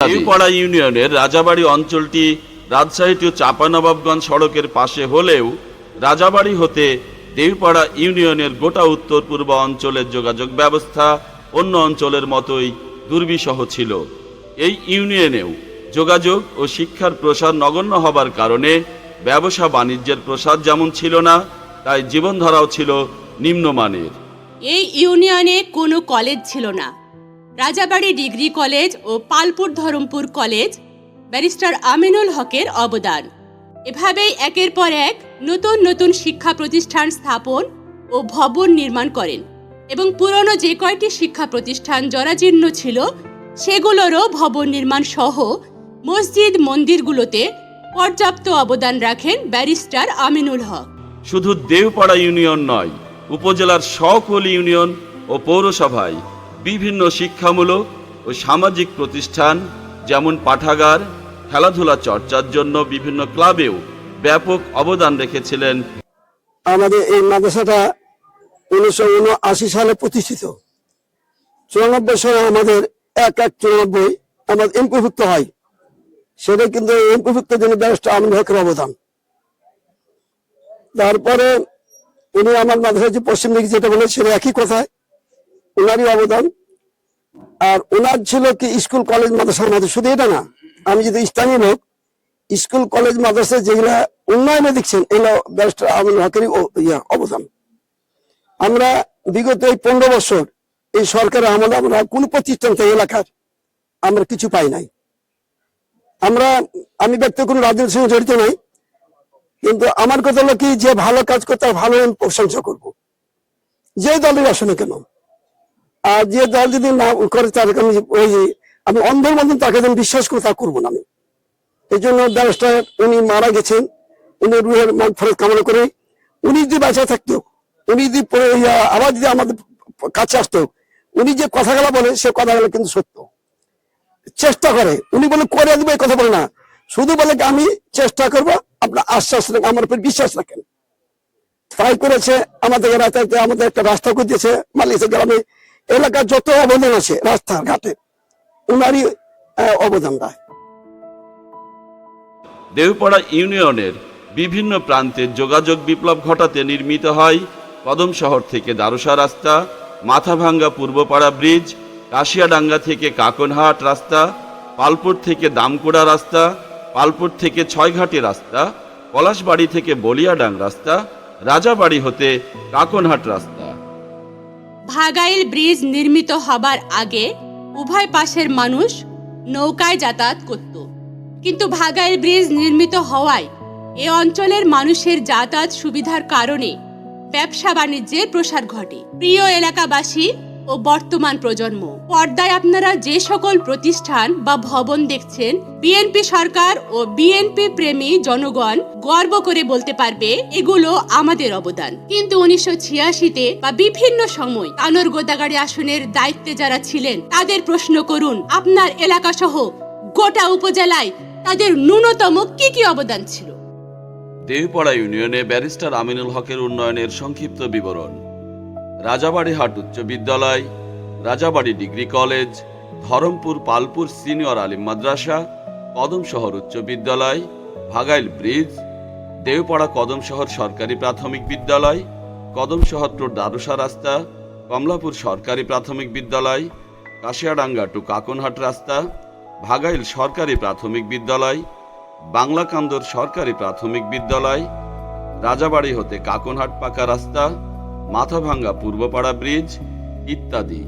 দেওপাড়া ইউনিয়নের রাজাবাড়ি অঞ্চলটি রাজশাহী টু চাঁপানবাবগঞ্জ সড়কের পাশে হলেও রাজাবাড়ি হতে দেওপাড়া ইউনিয়নের গোটা উত্তর পূর্ব অঞ্চলের যোগাযোগ ব্যবস্থা অন্য অঞ্চলের মতোই দুর্বিষহ ছিল। এই ইউনিয়নেও যোগাযোগ ও শিক্ষার প্রসার নগণ্য হবার কারণে ব্যবসা বাণিজ্যের প্রসার যেমন ছিল না, তাই জীবনধারাও ছিল নিম্নমানের। এই ইউনিয়নে কোনো কলেজ ছিল না। রাজাবাড়ি ডিগ্রি কলেজ ও পালপুর ধরমপুর কলেজ ব্যারিস্টার আমিনুল হকের অবদান। এভাবেই একের পর এক নতুন নতুন শিক্ষা প্রতিষ্ঠান স্থাপন ও ভবন নির্মাণ করেন এবং পুরনো যে কয়টি শিক্ষা প্রতিষ্ঠান জরাজীর্ণ ছিল সেগুলোরও ভবন নির্মাণ সহ মসজিদ মন্দিরগুলোতে পর্যাপ্ত অবদান রাখেন ব্যারিস্টার আমিনুল হক। শুধু দেওপাড়া ইউনিয়ন নয়, উপজেলার সকল ইউনিয়ন ও পৌরসভায় বিভিন্ন শিক্ষামূলক ও সামাজিক প্রতিষ্ঠান যেমন পাঠাগার, খেলাধুলা চর্চার জন্য বিভিন্ন ক্লাবেও ব্যাপক অবদান রেখেছিলেন। আমাদের এই মাদ্রাসাটা 1979 সালে প্রতিষ্ঠিত। 94 সালে আমাদের 1194 আমাদের এমপিভুক্ত হয়। সেটা কিন্তু এমপিভুক্তের জন্য ব্যারিস্টার আমিনুল হকের অবদান। তারপরে উনি আমার মাদ্রাসা যে পশ্চিম দিকে যেটা বলে সেটা একই কথায় ওনারই অবদান। আর ওনার ছিল কি স্কুল কলেজ মাদ্রাসার মধ্যে, শুধু এটা না, আমি যদি স্থানীয় লোক স্কুল কলেজ মাদ্রাসা যেগুলা উন্নয়নে দেখছেন এগুলো ব্যারিস্টার আমিনুল হকেরই অবদান। আমরা বিগত এই 15 বছর এই সরকারের আমলে আমরা কোন প্রতিষ্ঠান থেকে এলাকার আমরা কিছু পাই নাই। আমি ব্যক্তি কোনো রাজনীতির সঙ্গে জড়িত নাই, কিন্তু আমার কথা হলো কি, যে ভালো কাজ করতে ভালো প্রশংসা করব, যে দলের আসনে কেন। আর যে দল যদি না করে তাদেরকে আমি অন্ধের মতন তাকে যেন বিশ্বাস করে তা করবো না আমি। এই জন্য ব্যারিস্টার উনি মারা গেছেন, উনি রুহের মাগফিরাত কামনা করে। উনি যদি বাঁচা থাকতো, উনি যদি আবার যদি আমাদের কাছে আসতো, উনি যে কথাগুলো বলে সে কথাগুলো কিন্তু সত্য। চেষ্টা করে, উনি বলে করে দেবো এই কথা বলে না, শুধু বলে আমি চেষ্টা করবো, আপনার আশ্বাস রাখেন, আমার উপর বিশ্বাস রাখেন। তাই করেছে। আমাদের রাতারাতি আমাদের একটা রাস্তা করে দিয়েছে মালিসা গ্রামে। এলাকার যত অবদান আছে রাস্তার ঘাটে উনারই অবদান দেয়। দেওপাড়া ইউনিয়নের বিভিন্ন প্রান্তের যোগাযোগ বিপ্লব ঘটাতে নির্মিত হয় কদম শহর থেকে দারুসা রাস্তা, মাথাভাঙ্গা পূর্বপাড়া ব্রিজ, কাশিয়াডাঙ্গা থেকে কাকনহাট রাস্তা, পালপুর থেকে দামকুড়া রাস্তা, পালপুর থেকে ছয়ঘাটি রাস্তা, পলাশবাড়ি থেকে বলিয়াডাং রাস্তা, রাজাবাড়ি হতে কাকনহাট রাস্তা। ভাগাইল ব্রিজ নির্মিত হবার আগে উভয় পাশের মানুষ নৌকায় যাতায়াত করত, কিন্তু ভাগাইল ব্রিজ নির্মিত হওয়ায় এ অঞ্চলের মানুষের যাতায়াত সুবিধার কারণে ব্যবসা বাণিজ্যের প্রসার ঘটে। প্রিয় এলাকাবাসী ও বর্তমান প্রজন্ম, পর্দায় আপনারা যে সকল প্রতিষ্ঠান বা ভবন দেখছেন, বিএনপি সরকার ও বিএনপি প্রেমী জনগণ গর্ব করে বলতে পারবে এগুলো আমাদের অবদান। কিন্তু 1986-তে বা বিভিন্ন সময় তানোর গোদাগাড়ি আসনের দায়িত্বে যারা ছিলেন তাদের প্রশ্ন করুন, আপনার এলাকা সহ গোটা উপজেলায় তাদের ন্যূনতম কি কি অবদান ছিল। দেওপাড়া ইউনিয়নে ব্যারিস্টার আমিনুল হকের উন্নয়নের সংক্ষিপ্ত বিবরণ: রাজাবাড়ি হাট উচ্চ বিদ্যালয়, Rajabari degree college, Dharampur Palpur senior আলিম মাদ্রাসা, কদম শহর উচ্চ বিদ্যালয়, ভাগাইল ব্রিজ, দেওপাড়া কদম শহর সরকারি প্রাথমিক বিদ্যালয়, কদম শহর টু দারুসা রাস্তা, কমলাপুর সরকারি প্রাথমিক বিদ্যালয়, কাশিয়াডাঙ্গা টু কাকনহাট রাস্তা, ভাগাইল সরকারি প্রাথমিক বিদ্যালয়, বাংলাকান্দর সরকারি প্রাথমিক বিদ্যালয়, রাজাবাড়ি হতে কাকনহাট পাকা রাস্তা, মাথাভাঙ্গা পূর্বপাড়া ব্রিজ ইত্যাদি।